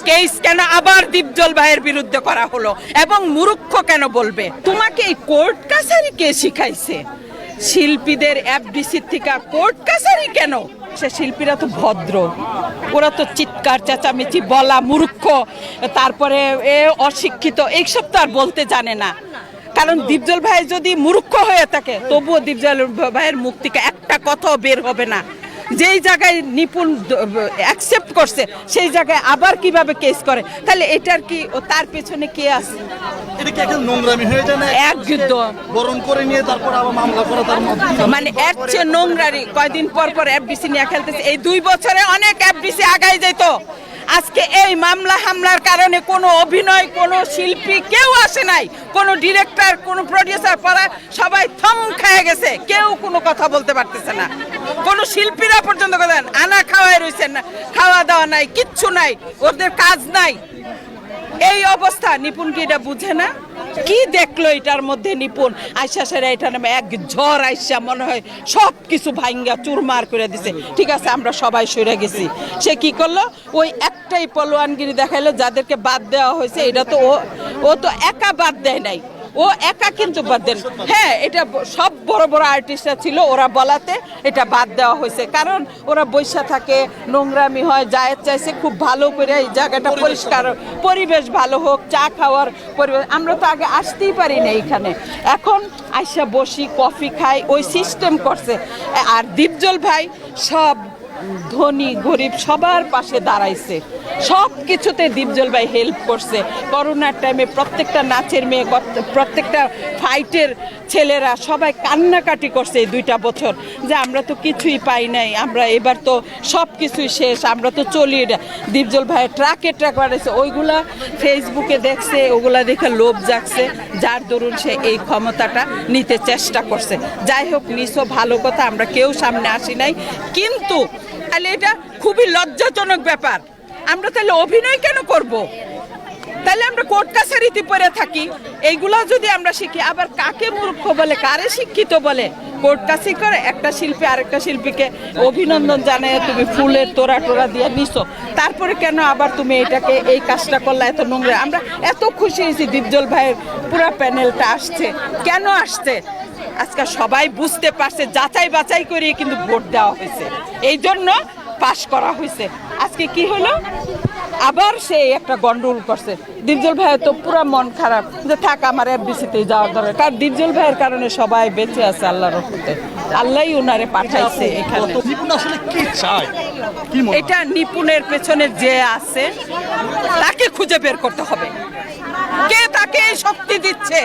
Case কেন আবার দীপজল ভাইয়ের বিরুদ্ধে করা হলো এবং মূর্খ কেন বলবে? তোমাকে এই কোর্ট কাছারি কে শিখাইছে? শিল্পীদের এফডিসি থেকে কোর্ট কাছারি কেন? সে শিল্পীরা তো ভদ্র, ওরা তো চিৎকার চেঁচামেচি বলা মূর্খ, তারপরে অশিক্ষিত এইসব তো আর বলতে জানে না। কারণ দীপজল ভাই যদি মূর্খ হয়ে থাকে তবুও দীপজল ভাইয়ের মুখ থেকে একটা কথাও বের হবে না। যেই জায়গায় নিপুণ অ্যাকসেপ্ট করছে সেই জায়গায় আবার কিভাবে কেস করে? তাহলে এটার কি ও তার পেছনে কে আছে? এটা কি একটা নোংরামি হয়ে যায় না? একদম বরণ করে নিয়ে তারপর আবার মামলা করা, তার মধ্যে মানে এর চেয়ে নোংরারি কয়দিন পর পর এফডিসি নিয়ে খেলতেছে। এই 2 বছরে অনেক এফডিসি আগাই যেত। আজকে এই মামলা হামলার কারণে কোনো অভিনয়, কোনো শিল্পী কেউ আসে নাই, কোনো ডিরেক্টর, কোনো প্রডিউসার, পড়া সবাই থম খেয়ে গেছে, কেউ কোনো কথা বলতে পারতেছে না। কোনো শিল্পীরা পর্যন্ত কথা আনা খাওয়াই রয়েছেন না, খাওয়া দাওয়া নাই, কিচ্ছু নাই, ওদের কাজ নাই। এই অবস্থা নিপুণ কি এটা বুঝে না? কি দেখলো এটার মধ্যে নিপুণ? আইসা সেরা এটা নামে এক ঝড় আইসা মনে হয় সব কিছু ভাঙ্গা চুরমার করে দিছে। ঠিক আছে, আমরা সবাই সরে গেছি। সে কি করলো? ওই একটাই পলোয়ানগিরি দেখাইলো, যাদেরকে বাদ দেওয়া হয়েছে। এটা তো ও তো একা বাদ দেয় নাই, ও একা কিন্তু বাদ দেন। হ্যাঁ, এটা সব বড় বড় আর্টিস্টরা ছিল, ওরা বলাতে এটা বাদ দেওয়া হয়েছে। কারণ ওরা বৈশা থাকে, নোংরামি হয়, জায়েদ চাইছে খুব ভালো করে এই জায়গাটা পরিষ্কার, পরিবেশ ভালো হোক, চা খাওয়ার পরিবেশ। আমরা তো আগে আসতেই পারি না এইখানে, এখন আইসা বসি, কফি খাই, ওই সিস্টেম করছে। আর দীপজল ভাই সব ধনী গরিব সবার পাশে দাঁড়াইছে, সব কিছুতে দীপজল ভাই হেল্প করছে। করোনার টাইমে প্রত্যেকটা নাচের মেয়ে, প্রত্যেকটা ফাইটের ছেলেরা সবাই কান্নাকাটি করছে এই 2টা বছর, যে আমরা তো কিছুই পাই নাই, আমরা এবার তো সব কিছুই শেষ, আমরা তো চলি। দীপজল ভাই ট্রাকে ট্রাক বাড়াইছে, ওইগুলা ফেসবুকে দেখছে, ওগুলা দেখে লোভ জাগছে, যার দরুন সে এই ক্ষমতাটা নিতে চেষ্টা করছে। যাই হোক, নিছো ভালো কথা, আমরা কেউ সামনে আসি নাই, কিন্তু তাহলে এটা খুবই লজ্জাজনক ব্যাপার। আমরা তাহলে অভিনয় কেন করব? তাহলে আমরা কোর্ট কাছারিতে পড়ে থাকি। এইগুলা যদি আমরা শিখি, আবার কাকে মূর্খ বলে, কারে শিক্ষিত বলে? কোর্ট কাছারি করে একটা শিল্পী আরেকটা শিল্পীকে অভিনন্দন জানায় তুমি ফুলের তোড়া টোড়া দিয়ে নিছো, তারপরে কেন আবার তুমি এটাকে এই কাজটা করলে এত নোংরা? আমরা এত খুশি হয়েছি দীপজল ভাইয়ের পুরা প্যানেলটা আসছে। কেন আসছে? আজকে সবাই বুঝতে পারছে, যাচাই বাছাই করে কিন্তু ভোট দেওয়া হয়েছে, এই জন্য পাশ করা হয়েছে। আজকে কি হলো? আবার সে একটা গন্ডগোল করছে। দীপজল ভাইয়ের তো পুরো মন খারাপ, যে থাক আমার এফডিসিতে যাওয়ার দরকার। কারণ দীপজল ভাইয়ের কারণে সবাই বেঁচে আছে আল্লাহর রহমতে, আল্লাহই ওনারে পাঠাইছে এখানে। নিপুণ আসলে কি চায়? এটা নিপুণের পেছনে যে আছে তাকে খুঁজে বের করতে হবে। কে তাকে এই শক্তি দিচ্ছে?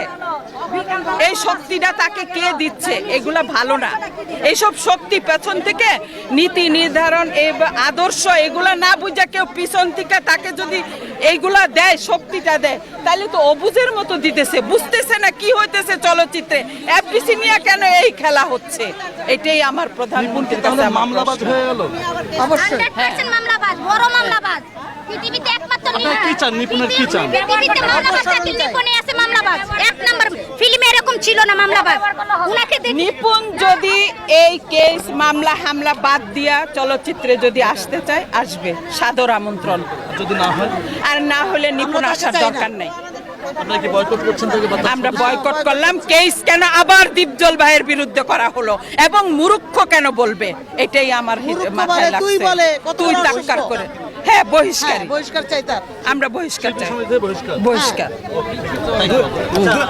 এই শক্তিটা তাকে কে দিচ্ছে? এগুলা ভালো না। এইসব শক্তি পেছন থেকে নীতি নির্ধারণ, আদর্শ এগুলা না বুঝা কেউ পিছন থেকে তাকে যদি এইগুলা দেয়, শক্তিটা দেয়, তাহলে তো অবুঝের মতো দিতেছে, বুঝতেছে না কি হইতেছে চলচ্চিত্রে। এফডিসি নিয়ে কেন এই খেলা হচ্ছে? এটাই আমার প্রধানমন্ত্রীর কাছে মামলাবাজ হয়ে গেল। অবশ্যই 100% মামলাবাজ, বড় মামলাবাজ। পৃথিবীতে একমাত্র আপনারা কি চান? নিপুণের কি চান? পৃথিবীতে মামলাবাজ থাকলে নিপুণই আছে মামলাবাজ। 1 নাম্বার ফিল্মে এরকম ছিল না মামলাবাজ। উনাকে নিপুণ যদি এই কেস মামলা হামলা বাদ দিয়া চলচ্চিত্রে যদি আসতে চায়, আসবে, সাদর আমন্ত্রণ। যদি না হয়, আর না হলে নিপুণ আসার দরকার নাই। আপনারা কি বয়কট করছেন? আমরা বয়কট করলাম। কেস কেন আবার দীপজল ভাইয়ের বিরুদ্ধে করা হলো এবং মূর্খ কেন বলবে? এটাই আমার মাথায় লাগছে। তুই টাক্কার করে, হ্যাঁ, বহিষ্কার চাই, আমরা বহিষ্কার চাই, বহিষ্কার। বহিষ্কার।